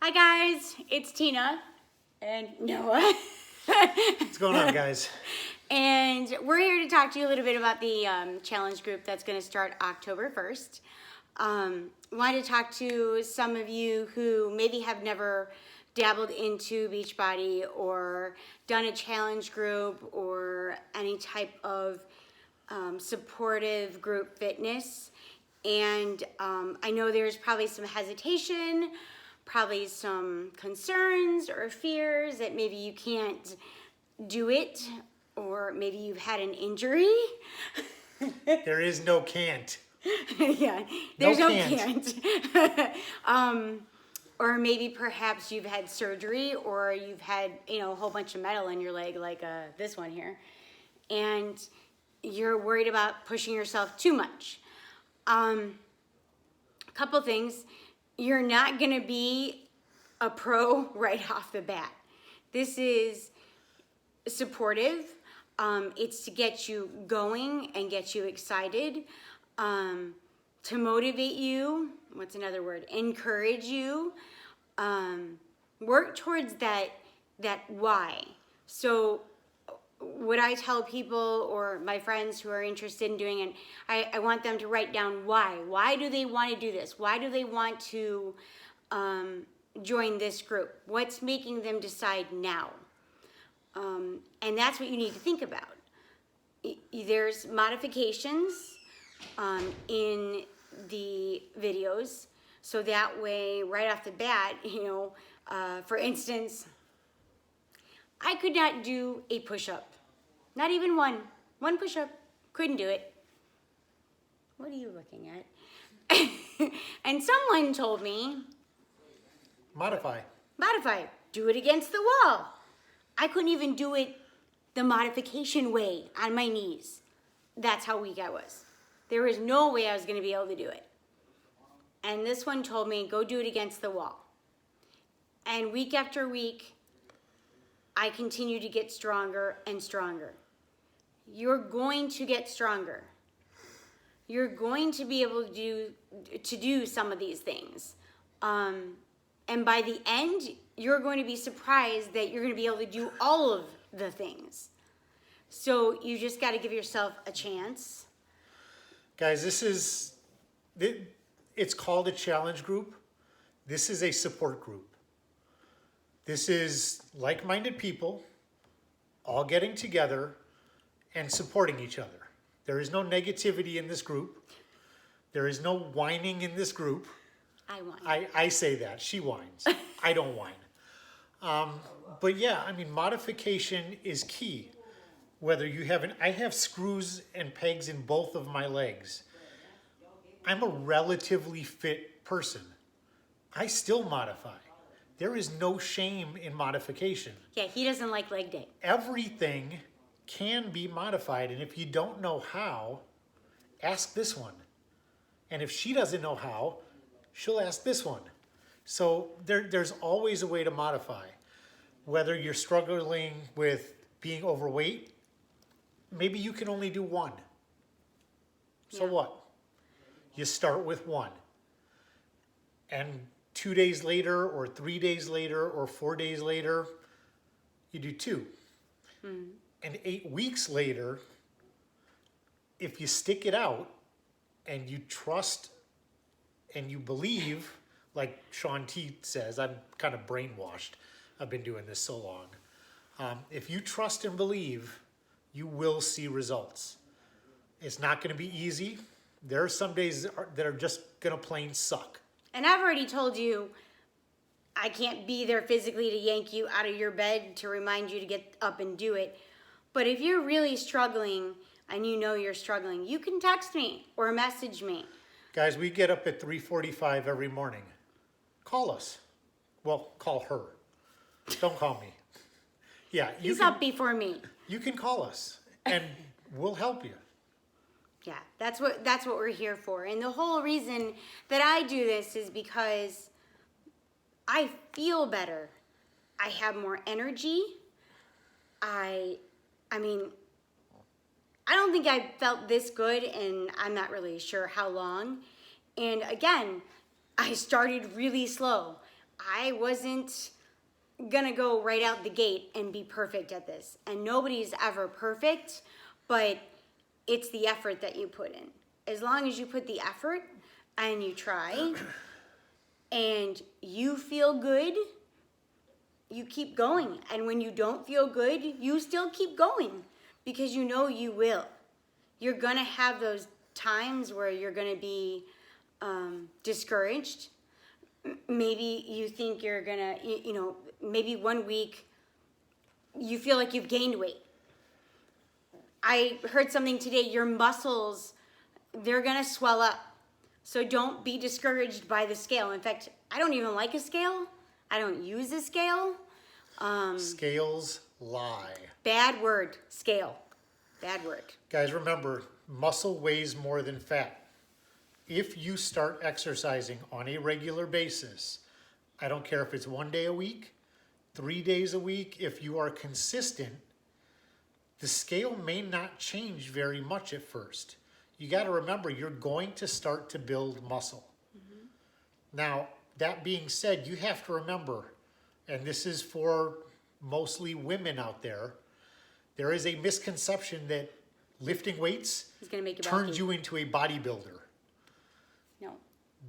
Hi guys, it's Tina and Noah. What's going on, guys? And we're here to talk to you a little bit about the challenge group that's going to start October 1st. Wanted to talk to some of you who maybe have never dabbled into BeachBody or done a challenge group or any type of supportive group fitness. And I know there's probably some hesitation, probably some concerns or fears that maybe you can't do it, or maybe you've had an injury. There is no can't. Yeah, there's no can't. Or maybe perhaps you've had surgery, or you've had, a whole bunch of metal in your leg, like this one here, and you're worried about pushing yourself too much. A couple things. You're not going to be a pro right off the bat. This is supportive. It's to get you going and get you excited, to motivate you. What's another word? Encourage you. Work towards that why. So what I tell people or my friends who are interested in doing it, I want them to write down why. Why do they want to do this? Why do they want to join this group? What's making them decide now? And that's what you need to think about. There's modifications in the videos, so that way, right off the bat, for instance, I could not do a push-up. Not even one. One push-up. Couldn't do it. What are you looking at? And someone told me, Modify. Do it against the wall. I couldn't even do it the modification way on my knees. That's how weak I was. There was no way I was going to be able to do it. And this one told me, go do it against the wall. And week after week, I continue to get stronger and stronger. You're going to get stronger. You're going to be able to do some of these things. And by the end, you're going to be surprised that you're going to be able to do all of the things. So you just got to give yourself a chance. Guys, it's called a challenge group. This is a support group. This is like-minded people all getting together and supporting each other. There is no negativity in this group. There is no whining in this group. I whine. I say that. She whines. I don't whine. But yeah, modification is key. Whether you have I have screws and pegs in both of my legs. I'm a relatively fit person. I still modify. There is no shame in modification. Yeah, he doesn't like leg day. Everything can be modified, and if you don't know how, ask this one. And if she doesn't know how, she'll ask this one. So there's always a way to modify. Whether you're struggling with being overweight, maybe you can only do one. So what? You start with one. And 2 days later, or 3 days later, or 4 days later, you do two. Mm-hmm. And 8 weeks later, if you stick it out and you trust and you believe, like Shaun T says, I'm kind of brainwashed. I've been doing this so long. If you trust and believe, you will see results. It's not going to be easy. There are some days that are just going to plain suck. And I've already told you, I can't be there physically to yank you out of your bed to remind you to get up and do it. But if you're really struggling and you know you're struggling, you can text me or message me. Guys, we get up at 3:45 every morning. Call us. Well, call her. Don't call me. Yeah, He's up before me. You can call us and we'll help you. Yeah, that's what we're here for. And the whole reason that I do this is because I feel better. I have more energy. I don't think I felt this good, and I'm not really sure how long. And again, I started really slow. I wasn't gonna go right out the gate and be perfect at this. And nobody's ever perfect, but it's the effort that you put in. As long as you put the effort and you try and you feel good, you keep going. And when you don't feel good, you still keep going because you know you will. You're gonna have those times where you're gonna be discouraged. Maybe you think you're gonna, maybe one week you feel like you've gained weight. I heard something today, your muscles, they're gonna swell up. So don't be discouraged by the scale. In fact, I don't even like a scale. I don't use a scale. Scales lie. Bad word, scale. Bad word. Guys, remember, muscle weighs more than fat. If you start exercising on a regular basis, I don't care if it's 1 day a week, 3 days a week, if you are consistent, the scale may not change very much at first. You got to remember, you're going to start to build muscle. Mm-hmm. Now, that being said, you have to remember, and this is for mostly women out there, there is a misconception that lifting weights turns you into a bodybuilder. No.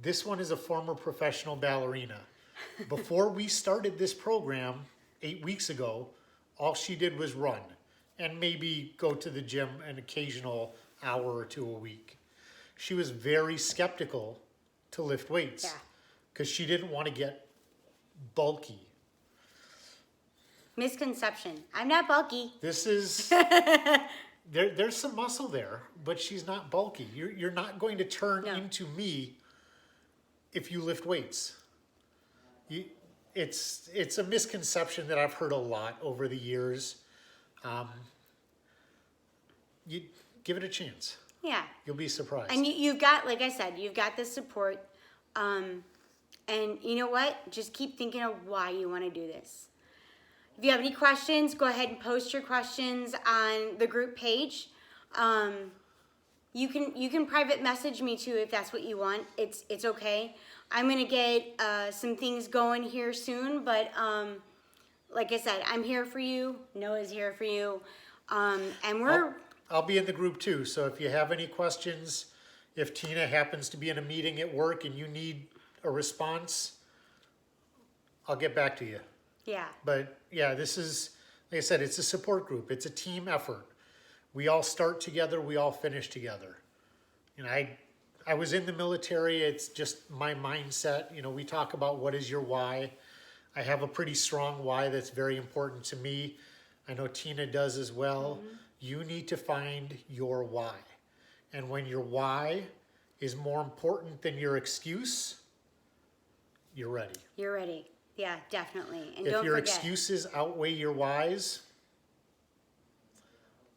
This one is a former professional ballerina. Before we started this program 8 weeks ago, all she did was run and maybe go to the gym an occasional hour or two a week. She was very skeptical to lift weights because she didn't want to get bulky. Misconception. I'm not bulky. This is, there's some muscle there, but she's not bulky. You're not going to turn into me if you lift weights. It's a misconception that I've heard a lot over the years. You give it a chance. Yeah. You'll be surprised. And you've got, like I said, you've got the support. And you know what? Just keep thinking of why you want to do this. If you have any questions, go ahead and post your questions on the group page. You can private message me too if that's what you want. It's okay. I'm gonna get some things going here soon, but like I said, I'm here for you. Noah's here for you, and we're. I'll be in the group too. So if you have any questions, if Tina happens to be in a meeting at work and you need a response, I'll get back to you. Yeah. But yeah, this is, like I said, it's a support group. It's a team effort. We all start together. We all finish together. You know, I was in the military. It's just my mindset. You know, we talk about what is your why. I have a pretty strong why that's very important to me. I know Tina does as well. Mm-hmm. You need to find your why. And when your why is more important than your excuse, you're ready. You're ready. Yeah, definitely. And if don't your forget, excuses outweigh your whys,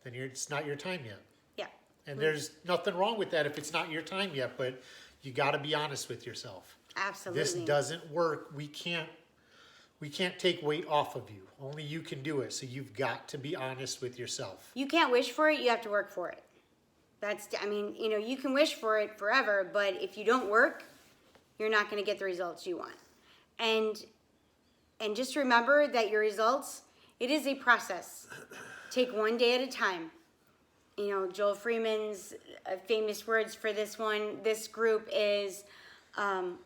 then it's not your time yet. Yeah. And there's nothing wrong with that if it's not your time yet, but you got to be honest with yourself. Absolutely. This doesn't work. We can't take weight off of you. Only you can do it. So you've got to be honest with yourself. You can't wish for it. You have to work for it. You can wish for it forever, but if you don't work, you're not going to get the results you want. And just remember that your results, it is a process. Take one day at a time. You know, Joel Freeman's famous words for this group is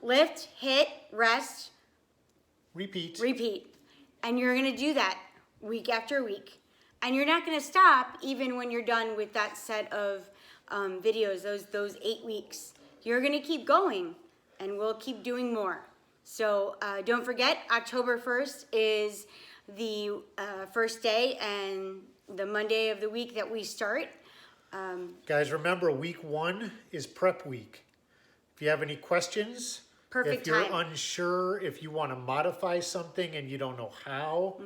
lift, hit, rest, repeat. And you're going to do that week after week. And you're not going to stop even when you're done with that set of videos, those 8 weeks. You're going to keep going, and we'll keep doing more. So don't forget, October 1st is the first day and the Monday of the week that we start. Guys, remember, week 1 is prep week. If you have any questions, if you're unsure, if you want to modify something and you don't know how,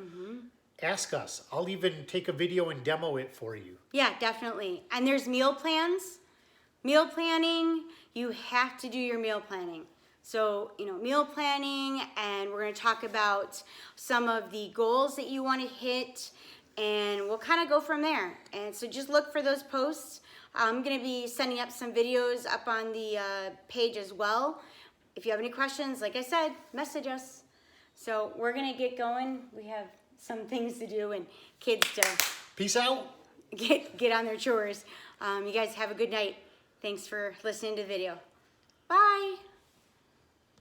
ask us. I'll even take a video and demo it for you. Yeah, definitely. And there's meal plans. Meal planning, you have to do your meal planning. So, meal planning, and we're going to talk about some of the goals that you want to hit, and we'll kind of go from there. And so just look for those posts. I'm going to be sending up some videos up on the page as well. If you have any questions, like I said, message us. So we're gonna get going. We have some things to do and kids to Peace out. get on their chores. You guys have a good night. Thanks for listening to the video. Bye.